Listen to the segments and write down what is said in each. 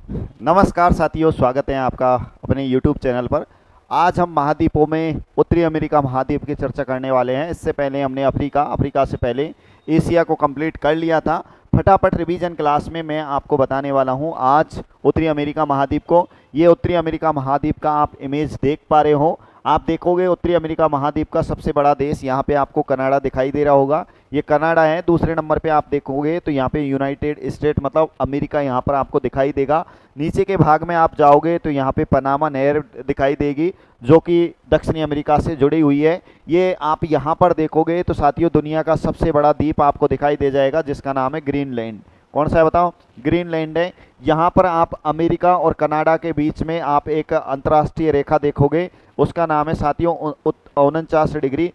नमस्कार साथियों, स्वागत है आपका अपने YouTube चैनल पर। आज हम महाद्वीपों में उत्तरी अमेरिका महाद्वीप की चर्चा करने वाले हैं। इससे पहले हमने अफ्रीका से पहले एशिया को कंप्लीट कर लिया था। फटाफट रिवीजन क्लास में मैं आपको बताने वाला हूं आज उत्तरी अमेरिका महाद्वीप को। ये उत्तरी अमेरिका महाद्वीप का आप इमेज देख पा रहे हो। आप देखोगे उत्तरी अमेरिका महाद्वीप का सबसे बड़ा देश यहाँ पे आपको कनाडा दिखाई दे रहा होगा। ये कनाडा है। दूसरे नंबर पे आप देखोगे तो यहाँ पे यूनाइटेड स्टेट मतलब अमेरिका यहाँ पर आपको दिखाई देगा। नीचे के भाग में आप जाओगे तो यहाँ पे पनामा नहर दिखाई देगी जो कि दक्षिणी अमेरिका से जुड़ी हुई है। ये आप यहाँ पर देखोगे तो साथियों दुनिया का सबसे बड़ा द्वीप आपको दिखाई दे जाएगा जिसका नाम है ग्रीनलैंड। कौन सा है बताओ? ग्रीनलैंड है। यहाँ पर आप अमेरिका और कनाडा के बीच में आप एक अंतर्राष्ट्रीय रेखा देखोगे, उसका नाम है साथियों 49 डिग्री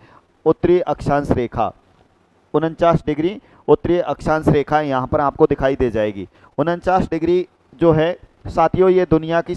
उत्तरी अक्षांश रेखा। 49 डिग्री उत्तरी अक्षांश रेखा यहाँ पर आपको दिखाई दे जाएगी। 49 डिग्री जो है साथियों ये दुनिया की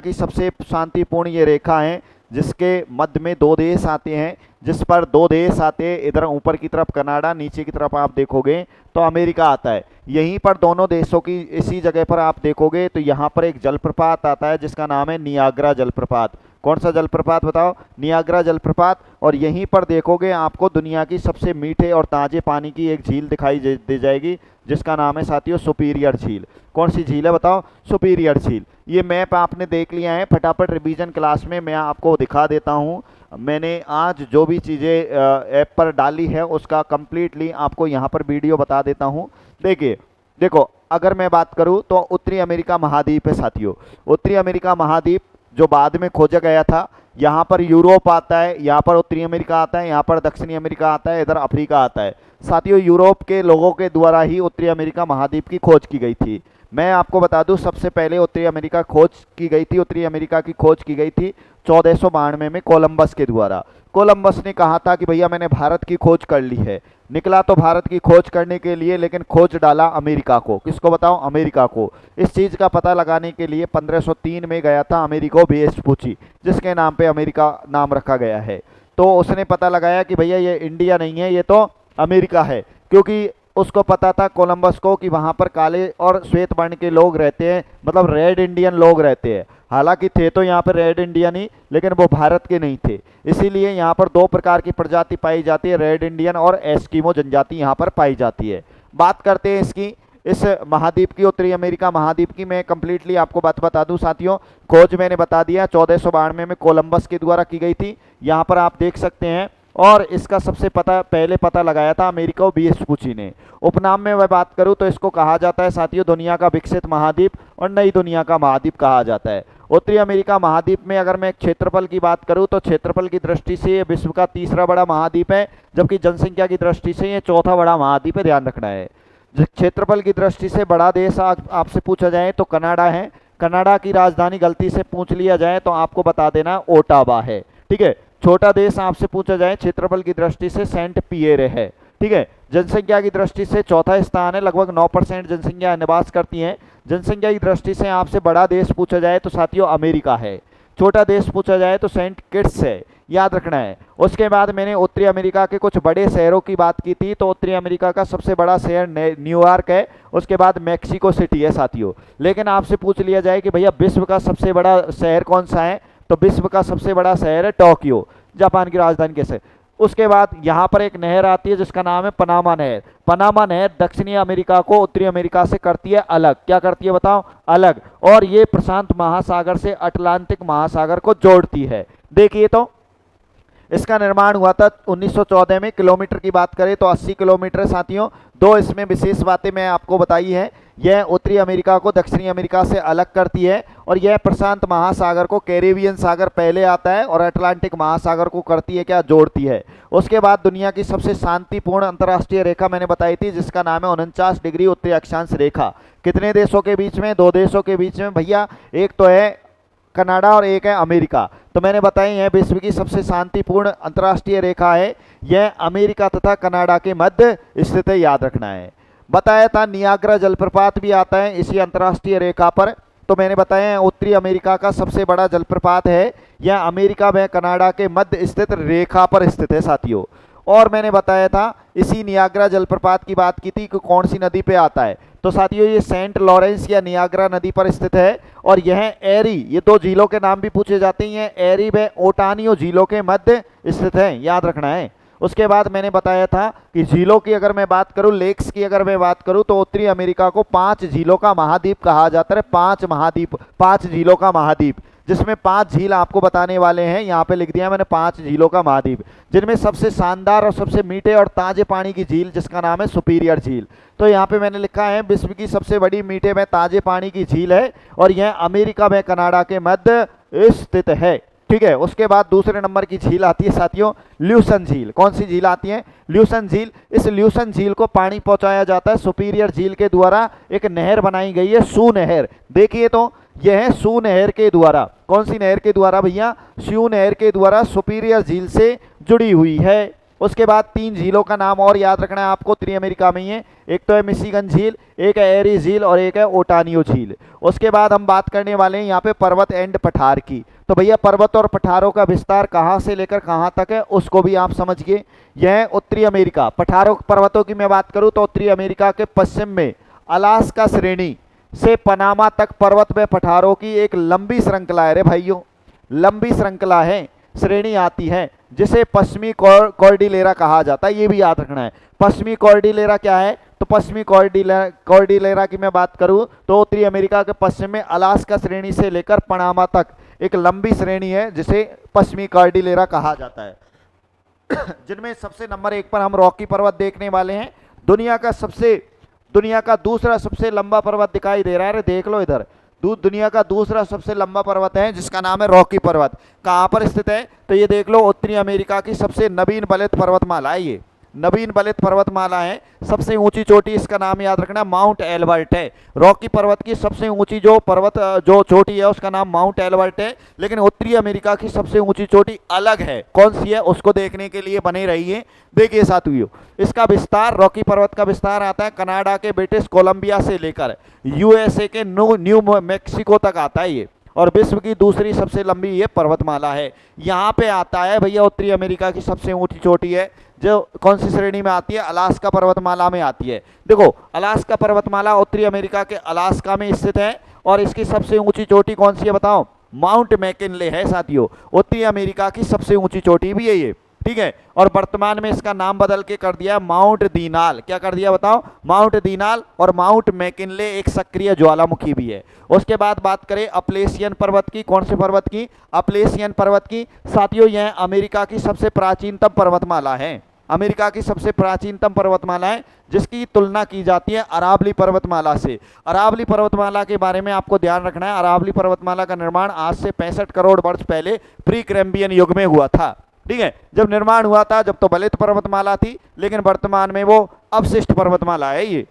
सबसे शांतिपूर्ण ये रेखा है जिसके मध्य में दो देश आते हैं, जिस पर दो देश आते हैं। इधर ऊपर की तरफ कनाडा, नीचे की तरफ आप देखोगे तो अमेरिका आता है। यहीं पर दोनों देशों की इसी जगह पर आप देखोगे तो यहाँ पर एक जलप्रपात आता है जिसका नाम है नियाग्रा जलप्रपात। कौन सा जलप्रपात बताओ? नियाग्रा जलप्रपात। और यहीं पर देखोगे आपको दुनिया की सबसे मीठे और ताजे पानी की एक झील दिखाई दे जाएगी जिसका नाम है साथियों सुपीरियर झील। कौन सी झील है बताओ? सुपीरियर झील। ये मैप आपने देख लिया है। फटाफट रिवीजन क्लास में मैं आपको दिखा देता हूँ। मैंने आज जो भी चीज़ें ऐप पर डाली है उसका कंप्लीटली आपको यहाँ पर वीडियो बता देता हूँ। देखो अगर मैं बात करूँ तो उत्तरी अमेरिका महाद्वीप है साथियों। उत्तरी अमेरिका महाद्वीप जो बाद में खोजा गया था, यहाँ पर यूरोप आता है, यहाँ पर उत्तरी अमेरिका आता है, यहाँ पर दक्षिणी अमेरिका आता है, इधर अफ्रीका आता है। साथियों यूरोप के लोगों के द्वारा ही उत्तरी अमेरिका महाद्वीप की खोज की गई थी। मैं आपको बता दूं सबसे पहले उत्तरी अमेरिका की खोज की गई थी 1492 में कोलंबस के द्वारा। कोलंबस ने कहा था कि भैया मैंने भारत की खोज कर ली है। निकला तो भारत की खोज करने के लिए, लेकिन खोज डाला अमेरिका को। किसको बताओ? अमेरिका को। इस चीज़ का पता लगाने के लिए 1503 में गया था अमेरिको वेस्पुची, जिसके नाम पे अमेरिका नाम रखा गया है। तो उसने पता लगाया कि भैया ये इंडिया नहीं है, ये तो अमेरिका है, क्योंकि उसको पता था कोलंबस को कि वहाँ पर काले और श्वेत वर्ण के लोग रहते हैं, मतलब रेड इंडियन लोग रहते हैं। हालांकि थे तो यहाँ पर रेड इंडियन ही, लेकिन वो भारत के नहीं थे। इसीलिए यहाँ पर दो प्रकार की प्रजाति पाई जाती है, रेड इंडियन और एस्किमो जनजाति यहाँ पर पाई जाती है। बात करते हैं इस महाद्वीप की, उत्तरी अमेरिका महाद्वीप की। मैं कंप्लीटली आपको बात बता दूं साथियों। खोज मैंने बता दिया 1492 में कोलंबस के द्वारा की गई थी, यहाँ पर आप देख सकते हैं। और इसका सबसे पहले पता लगाया था अमेरिको वेस्पुची ने। उपनाम में मैं बात करूं तो इसको कहा जाता है साथियों दुनिया का विकसित महाद्वीप और नई दुनिया का महाद्वीप कहा जाता है। उत्तरी अमेरिका महाद्वीप में अगर मैं क्षेत्रफल की बात करूं तो क्षेत्रफल की दृष्टि से ये विश्व का तीसरा बड़ा महाद्वीप है, जबकि जनसंख्या की दृष्टि से ये चौथा बड़ा महाद्वीप है। ध्यान रखना है। क्षेत्रफल की दृष्टि से बड़ा देश आपसे पूछा जाए तो कनाडा है। कनाडा की राजधानी गलती से पूछ लिया जाए तो आपको बता देना ओटावा है। ठीक है। छोटा देश आपसे पूछा जाए क्षेत्रफल की दृष्टि से सेंट पियरे है। ठीक है। जनसंख्या की दृष्टि से चौथा स्थान है, लगभग 9% जनसंख्या निवास करती है। जनसंख्या की दृष्टि से आपसे बड़ा देश पूछा जाए तो साथियों अमेरिका है। छोटा देश पूछा जाए तो सेंट किट्स है, याद रखना है। उसके बाद मैंने उत्तरी अमेरिका के कुछ बड़े शहरों की बात की थी, तो उत्तरी अमेरिका का सबसे बड़ा शहर न्यूयॉर्क है। उसके बाद मैक्सिको सिटी है साथियों। लेकिन आपसे पूछ लिया जाए कि भैया विश्व का सबसे बड़ा शहर कौन सा है, तो विश्व का सबसे बड़ा शहर है टोक्यो, जापान की राजधानी कैसे। उसके बाद यहाँ पर एक नहर आती है जिसका नाम है पनामा नहर। पनामा नहर दक्षिणी अमेरिका को उत्तरी अमेरिका से करती है अलग। क्या करती है बताओ? अलग। और ये प्रशांत महासागर से अटलांटिक महासागर को जोड़ती है। देखिए तो इसका निर्माण हुआ था 1914 में। किलोमीटर की बात करें तो 80 किलोमीटर साथियों। दो इसमें विशेष बातें मैं आपको बताई है। यह उत्तरी अमेरिका को दक्षिणी अमेरिका से अलग करती है, और यह प्रशांत महासागर को, कैरेबियन सागर पहले आता है, और अटलांटिक महासागर को करती है क्या? जोड़ती है। उसके बाद दुनिया की सबसे शांतिपूर्ण अंतर्राष्ट्रीय रेखा मैंने बताई थी जिसका नाम है 49 डिग्री उत्तरी अक्षांश रेखा। कितने देशों के बीच में? दो देशों के बीच में भैया। एक तो है कनाडा और एक है अमेरिका। तो मैंने बताई है विश्व की सबसे शांतिपूर्ण अंतर्राष्ट्रीय रेखा है यह अमेरिका तथा कनाडा के मध्य स्थित है, याद रखना है। बताया था नियाग्रा जलप्रपात भी आता है इसी अंतर्राष्ट्रीय रेखा पर। तो मैंने बताया है उत्तरी अमेरिका का सबसे बड़ा जलप्रपात है यह अमेरिका में कनाडा के मध्य स्थित रेखा पर स्थित है साथियों। और मैंने बताया था इसी नियाग्रा जलप्रपात की बात की थी कि कौन सी नदी पे आता है। तो साथियों ये सेंट लॉरेंस या नियाग्रा नदी पर स्थित है और यह एरी, ये दो झीलों के नाम भी पूछे जाते हैं, एरी व ओटानियो झीलों के मध्य स्थित है, याद रखना है। उसके बाद मैंने बताया था कि झीलों की अगर मैं बात करूं, लेक्स की अगर मैं बात करूं, तो उत्तरी अमेरिका को 5 झीलों का महाद्वीप कहा जाता है। 5 महाद्वीप, 5 झीलों का महाद्वीप, जिसमें 5 झील आपको बताने वाले हैं। यहाँ पे लिख दिया मैंने 5 झीलों का महाद्वीप, जिनमें सबसे शानदार और सबसे मीठे और ताजे पानी की झील जिसका नाम है सुपीरियर झील। तो यहाँ पे मैंने लिखा है विश्व की सबसे बड़ी मीठे में ताजे पानी की झील है और यह अमेरिका में कनाडा के मध्य स्थित है। ठीक है, उसके बाद दूसरे नंबर की झील आती है साथियों ल्यूसन झील। कौन सी झील आती है? ल्यूसन झील। इस ल्यूसन झील को पानी पहुंचाया जाता है सुपीरियर झील के द्वारा। एक नहर बनाई गई है सू नहर, देखिए तो यह है सू नहर के द्वारा। कौन सी नहर के द्वारा भैया? सू नहर के द्वारा सुपीरियर झील से जुड़ी हुई है। उसके बाद 3 झीलों का नाम और याद रखना है आपको, उत्तरी अमेरिका में ही है। एक तो है मिशिगन झील, एक है एरी झील और एक है ओटानियो झील। उसके बाद हम बात करने वाले हैं यहाँ पे पर्वत एंड पठार की। तो भैया पर्वत और पठारों का विस्तार कहाँ से लेकर कहाँ तक है उसको भी आप समझिए। यह उत्तरी अमेरिका, पठारों पर्वतों की मैं बात करूँ तो उत्तरी अमेरिका के पश्चिम में अलास्का श्रेणी से पनामा तक पर्वत व पठारों की एक लंबी श्रृंखला है रे भाइयों, लंबी श्रृंखला है, श्रेणी आती है जिसे पश्चिमी कॉर्डिलेरा कहा जाता है। ये भी याद रखना है। पश्चिमी कॉर्डिलेरा क्या है? तो पश्चिमी कॉर्डिलेरा की मैं बात करूं तो उत्तरी अमेरिका के पश्चिम में अलास्का श्रेणी से लेकर पनामा तक एक लंबी श्रेणी है जिसे पश्चिमी कॉर्डिलेरा कहा जाता है। जिनमें सबसे नंबर 1 पर हम रॉकी पर्वत देखने वाले हैं। दुनिया का दूसरा सबसे लंबा पर्वत दिखाई दे रहा है, देख लो इधर, दुनिया का दूसरा सबसे लंबा पर्वत है जिसका नाम है रॉकी पर्वत। कहाँ पर स्थित है? तो ये देख लो उत्तरी अमेरिका की सबसे नवीन बलित पर्वतमाला है। ये नवीन बलित पर्वतमाला है। सबसे ऊंची चोटी इसका नाम याद रखना माउंट एल्बर्ट है। रॉकी पर्वत की सबसे ऊंची जो चोटी है उसका नाम माउंट एल्बर्ट है, लेकिन उत्तरी अमेरिका की सबसे ऊंची चोटी अलग है। कौन सी है उसको देखने के लिए बने रहिए। देखिए साथियों इसका विस्तार, रॉकी पर्वत का विस्तार आता है कनाडा के ब्रिटिश कोलंबिया से लेकर यूएसए के न्यू मैक्सिको तक आता है ये, और विश्व की दूसरी सबसे लंबी ये पर्वतमाला है। यहाँ पे आता है भैया उत्तरी अमेरिका की सबसे ऊंची चोटी है जो कौन सी श्रेणी में आती है? अलास्का पर्वतमाला में आती है। देखो अलास्का पर्वतमाला उत्तरी अमेरिका के अलास्का में स्थित है और इसकी सबसे ऊंची चोटी कौन सी है बताओ? माउंट मैकिनले है साथियों। उत्तरी अमेरिका की सबसे ऊंची चोटी भी है ये, ठीक है। और वर्तमान में इसका नाम बदल के कर दिया माउंट दीनाल। क्या कर दिया बताओ? माउंट दीनाल। और माउंट मैकिनले एक सक्रिय ज्वालामुखी भी है। उसके बाद बात करें अपलेशियन पर्वत की। कौन से पर्वत की? अपलेशियन पर्वत की। साथियों यह अमेरिका की सबसे प्राचीनतम पर्वतमाला है। अमेरिका की सबसे प्राचीनतम पर्वतमाला है जिसकी तुलना की जाती है अरावली पर्वतमाला से। अरावली पर्वतमाला के बारे में आपको ध्यान रखना है, अरावली पर्वतमाला का निर्माण आज से 65 करोड़ वर्ष पहले प्री कैम्ब्रियन युग में हुआ था। ठीक है, जब निर्माण हुआ था जब तो बलित पर्वतमाला थी, लेकिन वर्तमान में वो अवशिष्ट पर्वतमाला है। ये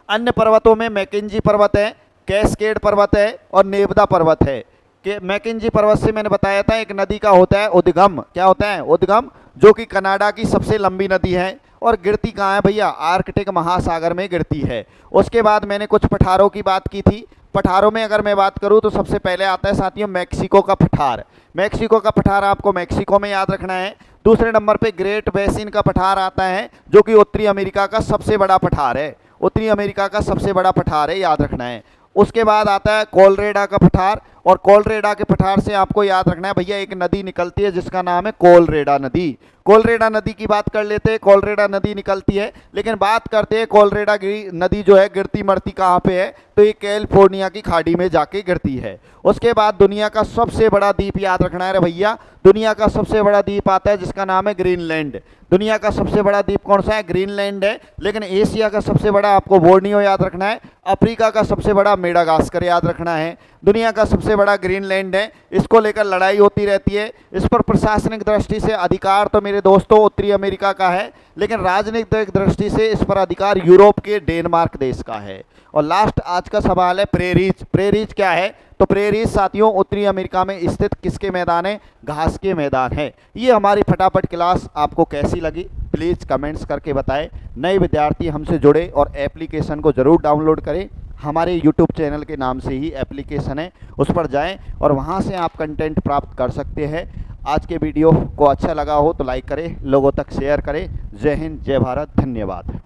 अन्य पर्वतों में मैकेंजी पर्वत है, कैस्केड पर्वत है और नेवदा पर्वत है। कि मैकेंजी पर्वत से मैंने बताया था एक नदी का होता है उद्गम। क्या होता है? उद्गम, जो कि कनाडा की सबसे लंबी नदी है और गिरती कहाँ है भैया? आर्कटिक महासागर में गिरती है। उसके बाद मैंने कुछ पठारों की बात की थी। पठारों में अगर मैं बात करूं तो सबसे पहले आता है साथियों मैक्सिको का पठार। मैक्सिको का पठार आपको मैक्सिको में याद रखना है। दूसरे नंबर पे ग्रेट बेसिन का पठार आता है जो कि उत्तरी अमेरिका का सबसे बड़ा पठार है। उत्तरी अमेरिका का सबसे बड़ा पठार है, याद रखना है। उसके बाद आता है कोलरेडा का पठार, और कोलरेडा के पठार से आपको याद रखना है भैया एक नदी निकलती है जिसका नाम है कोलरेडा नदी। कोलरेडा नदी की बात कर लेते हैं। कोलरेडा नदी निकलती है, लेकिन बात करते हैं कोलरेडा नदी जो है गिरती मरती कहाँ पे है? तो ये कैलिफोर्निया की खाड़ी में जाके गिरती है। उसके बाद दुनिया का सबसे बड़ा द्वीप याद रखना है भैया, दुनिया का सबसे बड़ा द्वीप आता है जिसका नाम है ग्रीनलैंड। दुनिया का सबसे बड़ा द्वीप कौन सा है? ग्रीनलैंड है। लेकिन एशिया का सबसे बड़ा आपको बोर्नियो याद रखना है। अफ्रीका का सबसे बड़ा मेडागास्कर याद रखना है। दुनिया का सबसे बड़ा ग्रीनलैंड है। इसको लेकर लड़ाई होती रहती है। इस पर प्रशासनिक दृष्टि से अधिकार तो मेरे दोस्तों उत्तरी अमेरिका का है, लेकिन राजनीतिक दृष्टि से इस पर अधिकार यूरोप के डेनमार्क देश का है। और लास्ट आज का सवाल है प्रेरीज। प्रेरीज क्या है? तो प्रेरीज साथियों उत्तरी अमेरिका में स्थित किसके मैदान है? घास के मैदान है। ये हमारी फटाफट क्लास आपको कैसी लगी प्लीज़ कमेंट्स करके बताएं। नए विद्यार्थी हमसे जुड़े और एप्लीकेशन को ज़रूर डाउनलोड करें। हमारे यूट्यूब चैनल के नाम से ही एप्लीकेशन है, उस पर जाएं और वहां से आप कंटेंट प्राप्त कर सकते हैं। आज के वीडियो को अच्छा लगा हो तो लाइक करें, लोगों तक शेयर करें। जय हिंद, जय भारत, धन्यवाद।